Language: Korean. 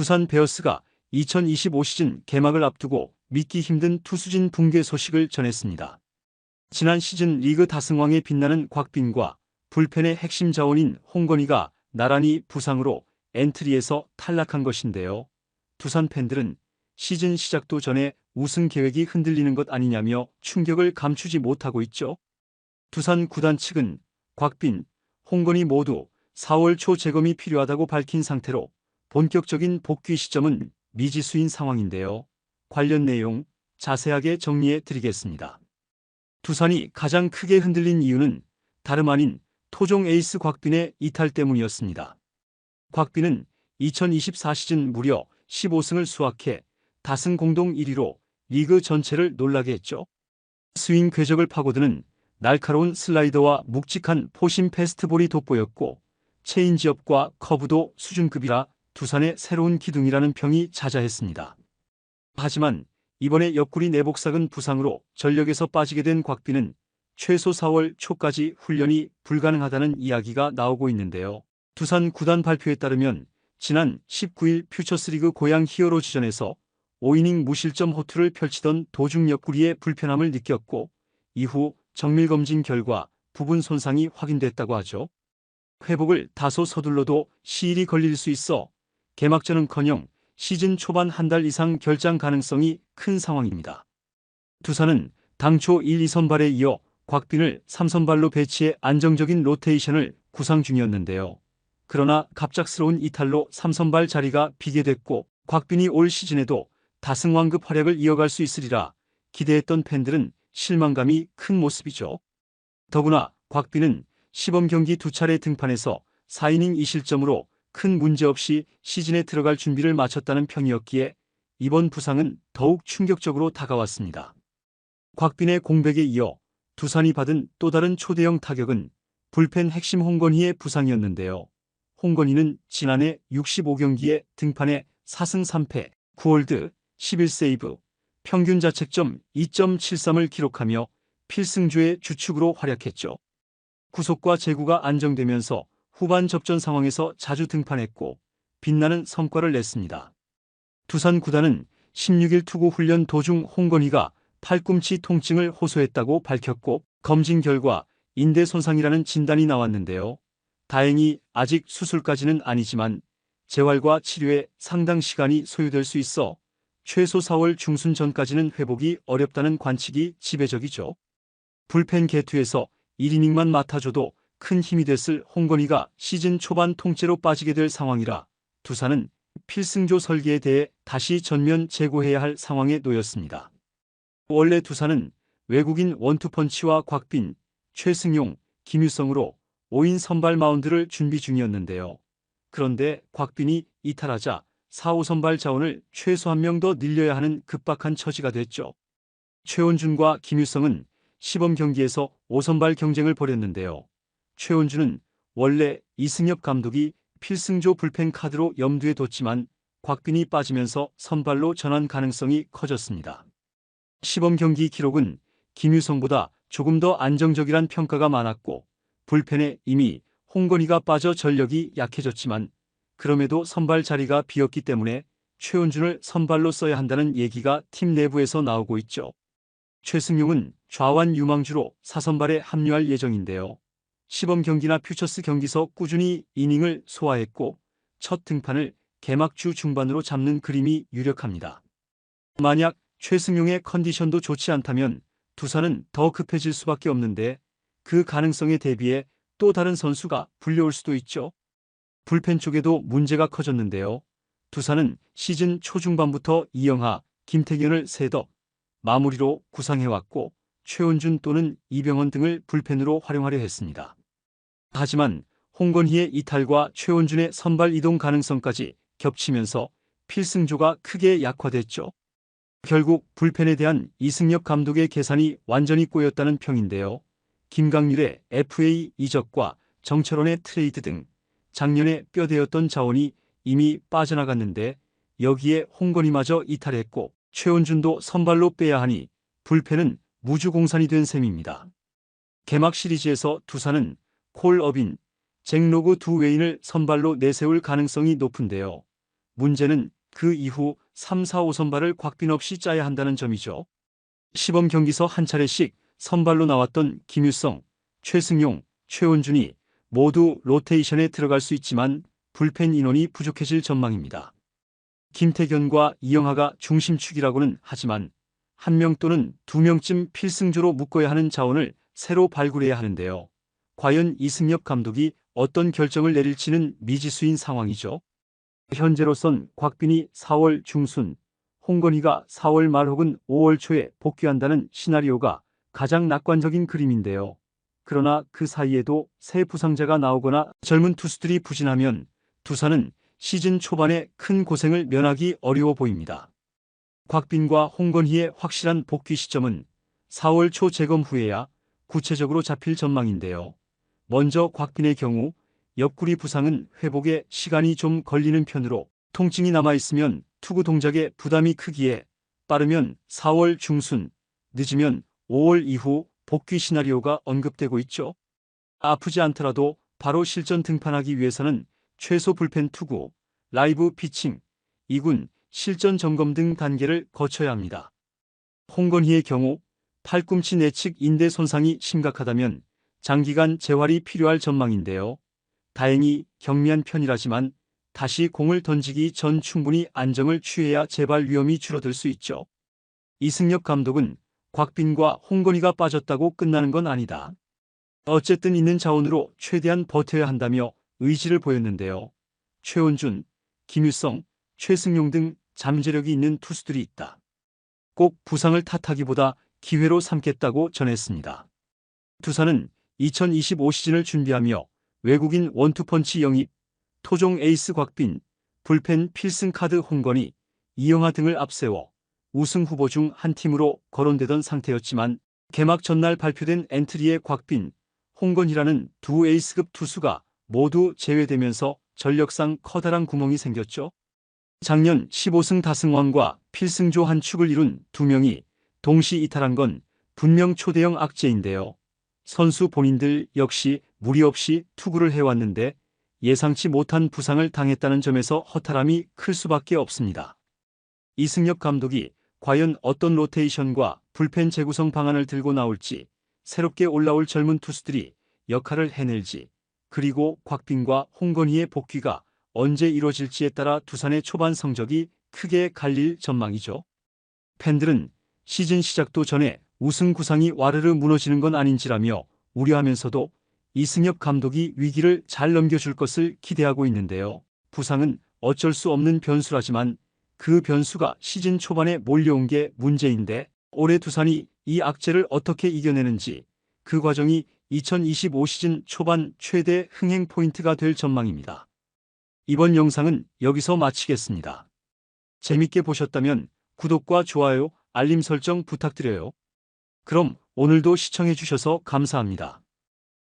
두산 베어스가 2025 시즌 개막을 앞두고 믿기 힘든 투수진 붕괴 소식을 전했습니다. 지난 시즌 리그 다승왕에 빛나는 곽빈과 불펜의 핵심 자원인 홍건희가 나란히 부상으로 엔트리에서 탈락한 것인데요. 두산 팬들은 시즌 시작도 전에 우승 계획이 흔들리는 것 아니냐며 충격을 감추지 못하고 있죠. 두산 구단 측은 곽빈, 홍건희 모두 4월 초 재검이 필요하다고 밝힌 상태로 본격적인 복귀 시점은 미지수인 상황인데요. 관련 내용 자세하게 정리해 드리겠습니다. 두산이 가장 크게 흔들린 이유는 다름 아닌 토종 에이스 곽빈의 이탈 때문이었습니다. 곽빈은 2024 시즌 무려 15승을 수확해 다승 공동 1위로 리그 전체를 놀라게 했죠. 스윙 궤적을 파고드는 날카로운 슬라이더와 묵직한 포심 패스트볼이 돋보였고 체인지업과 커브도 수준급이라 두산의 새로운 기둥이라는 평이 자자했습니다. 하지만 이번에 옆구리 내복삭은 부상으로 전력에서 빠지게 된 곽빈은 최소 4월 초까지 훈련이 불가능하다는 이야기가 나오고 있는데요. 두산 구단 발표에 따르면 지난 19일 퓨처스리그 고양 히어로즈전에서 5이닝 무실점 호투를 펼치던 도중 옆구리에 불편함을 느꼈고 이후 정밀검진 결과 부분 손상이 확인됐다고 하죠. 회복을 다소 서둘러도 시일이 걸릴 수 있어 개막전은커녕 시즌 초반 한 달 이상 결장 가능성이 큰 상황입니다. 두산은 당초 1, 2선발에 이어 곽빈을 3선발로 배치해 안정적인 로테이션을 구상 중이었는데요. 그러나 갑작스러운 이탈로 3선발 자리가 비게 됐고 곽빈이 올 시즌에도 다승왕급 활약을 이어갈 수 있으리라 기대했던 팬들은 실망감이 큰 모습이죠. 더구나 곽빈은 시범 경기 2차례 등판해서 4이닝 2실점으로 큰 문제 없이 시즌에 들어갈 준비를 마쳤다는 평이었기에 이번 부상은 더욱 충격적으로 다가왔습니다. 곽빈의 공백에 이어 두산이 받은 또 다른 초대형 타격은 불펜 핵심 홍건희의 부상이었는데요. 홍건희는 지난해 65경기에 등판해 4승 3패, 9홀드, 11세이브, 평균 자책점 2.73을 기록하며 필승조의 주축으로 활약했죠. 구속과 제구가 안정되면서 후반 접전 상황에서 자주 등판했고 빛나는 성과를 냈습니다. 두산 구단은 16일 투구 훈련 도중 홍건희가 팔꿈치 통증을 호소했다고 밝혔고 검진 결과 인대 손상이라는 진단이 나왔는데요. 다행히 아직 수술까지는 아니지만 재활과 치료에 상당 시간이 소요될 수 있어 최소 4월 중순 전까지는 회복이 어렵다는 관측이 지배적이죠. 불펜 개투에서 1이닝만 맡아줘도 큰 힘이 됐을 홍건희가 시즌 초반 통째로 빠지게 될 상황이라 두산은 필승조 설계에 대해 다시 전면 재고해야 할 상황에 놓였습니다. 원래 두산은 외국인 원투펀치와 곽빈, 최승용, 김유성으로 5인 선발 마운드를 준비 중이었는데요. 그런데 곽빈이 이탈하자 4, 5선발 자원을 최소 한 명 더 늘려야 하는 급박한 처지가 됐죠. 최원준과 김유성은 시범 경기에서 5선발 경쟁을 벌였는데요. 최원준은 원래 이승엽 감독이 필승조 불펜 카드로 염두에 뒀지만 곽빈이 빠지면서 선발로 전환 가능성이 커졌습니다. 시범 경기 기록은 김유성보다 조금 더 안정적이란 평가가 많았고 불펜에 이미 홍건희가 빠져 전력이 약해졌지만 그럼에도 선발 자리가 비었기 때문에 최원준을 선발로 써야 한다는 얘기가 팀 내부에서 나오고 있죠. 최승용은 좌완 유망주로 4선발에 합류할 예정인데요. 시범 경기나 퓨처스 경기서 꾸준히 이닝을 소화했고 첫 등판을 개막주 중반으로 잡는 그림이 유력합니다. 만약 최승용의 컨디션도 좋지 않다면 두산은 더 급해질 수밖에 없는데 그 가능성에 대비해 또 다른 선수가 불려올 수도 있죠. 불펜 쪽에도 문제가 커졌는데요. 두산은 시즌 초중반부터 이영하, 김태균을 셋업, 마무리로 구상해왔고 최원준 또는 이병헌 등을 불펜으로 활용하려 했습니다. 하지만 홍건희의 이탈과 최원준의 선발 이동 가능성까지 겹치면서 필승조가 크게 약화됐죠. 결국 불펜에 대한 이승엽 감독의 계산이 완전히 꼬였다는 평인데요. 김강률의 FA 이적과 정철원의 트레이드 등 작년에 뼈대였던 자원이 이미 빠져나갔는데 여기에 홍건희마저 이탈했고 최원준도 선발로 빼야 하니 불펜은 무주공산이 된 셈입니다. 개막 시리즈에서 두산은 콜 어빈, 잭 로그 두 외인을 선발로 내세울 가능성이 높은데요. 문제는 그 이후 3, 4, 5선발을 곽빈 없이 짜야 한다는 점이죠. 시범 경기서 한 차례씩 선발로 나왔던 김유성, 최승용, 최원준이 모두 로테이션에 들어갈 수 있지만 불펜 인원이 부족해질 전망입니다. 김태견과 이영하가 중심축이라고는 하지만 한 명 또는 두 명쯤 필승조로 묶어야 하는 자원을 새로 발굴해야 하는데요. 과연 이승엽 감독이 어떤 결정을 내릴지는 미지수인 상황이죠. 현재로선 곽빈이 4월 중순, 홍건희가 4월 말 혹은 5월 초에 복귀한다는 시나리오가 가장 낙관적인 그림인데요. 그러나 그 사이에도 새 부상자가 나오거나 젊은 투수들이 부진하면 두산은 시즌 초반에 큰 고생을 면하기 어려워 보입니다. 곽빈과 홍건희의 확실한 복귀 시점은 4월 초 재검 후에야 구체적으로 잡힐 전망인데요. 먼저 곽빈의 경우 옆구리 부상은 회복에 시간이 좀 걸리는 편으로 통증이 남아있으면 투구 동작에 부담이 크기에 빠르면 4월 중순, 늦으면 5월 이후 복귀 시나리오가 언급되고 있죠. 아프지 않더라도 바로 실전 등판하기 위해서는 최소 불펜 투구, 라이브 피칭, 2군, 실전 점검 등 단계를 거쳐야 합니다. 홍건희의 경우 팔꿈치 내측 인대 손상이 심각하다면 장기간 재활이 필요할 전망인데요. 다행히 경미한 편이라지만 다시 공을 던지기 전 충분히 안정을 취해야 재발 위험이 줄어들 수 있죠. 이승엽 감독은 곽빈과 홍건희가 빠졌다고 끝나는 건 아니다. 어쨌든 있는 자원으로 최대한 버텨야 한다며 의지를 보였는데요. 최원준, 김유성, 최승용 등 잠재력이 있는 투수들이 있다. 꼭 부상을 탓하기보다 기회로 삼겠다고 전했습니다. 두산은 2025 시즌을 준비하며 외국인 원투펀치 영입, 토종 에이스 곽빈, 불펜 필승 카드 홍건희, 이영하 등을 앞세워 우승 후보 중 한 팀으로 거론되던 상태였지만 개막 전날 발표된 엔트리에 곽빈, 홍건희라는 두 에이스급 투수가 모두 제외되면서 전력상 커다란 구멍이 생겼죠. 작년 15승 다승왕과 필승조 한 축을 이룬 두 명이 동시 이탈한 건 분명 초대형 악재인데요. 선수 본인들 역시 무리 없이 투구를 해왔는데 예상치 못한 부상을 당했다는 점에서 허탈함이 클 수밖에 없습니다. 이승엽 감독이 과연 어떤 로테이션과 불펜 재구성 방안을 들고 나올지, 새롭게 올라올 젊은 투수들이 역할을 해낼지, 그리고 곽빈과 홍건희의 복귀가 언제 이뤄질지에 따라 두산의 초반 성적이 크게 갈릴 전망이죠. 팬들은 시즌 시작도 전에 우승 구상이 와르르 무너지는 건 아닌지라며 우려하면서도 이승엽 감독이 위기를 잘 넘겨줄 것을 기대하고 있는데요. 부상은 어쩔 수 없는 변수라지만 그 변수가 시즌 초반에 몰려온 게 문제인데 올해 두산이 이 악재를 어떻게 이겨내는지 그 과정이 2025 시즌 초반 최대 흥행 포인트가 될 전망입니다. 이번 영상은 여기서 마치겠습니다. 재밌게 보셨다면 구독과 좋아요, 알림 설정 부탁드려요. 그럼 오늘도 시청해주셔서 감사합니다.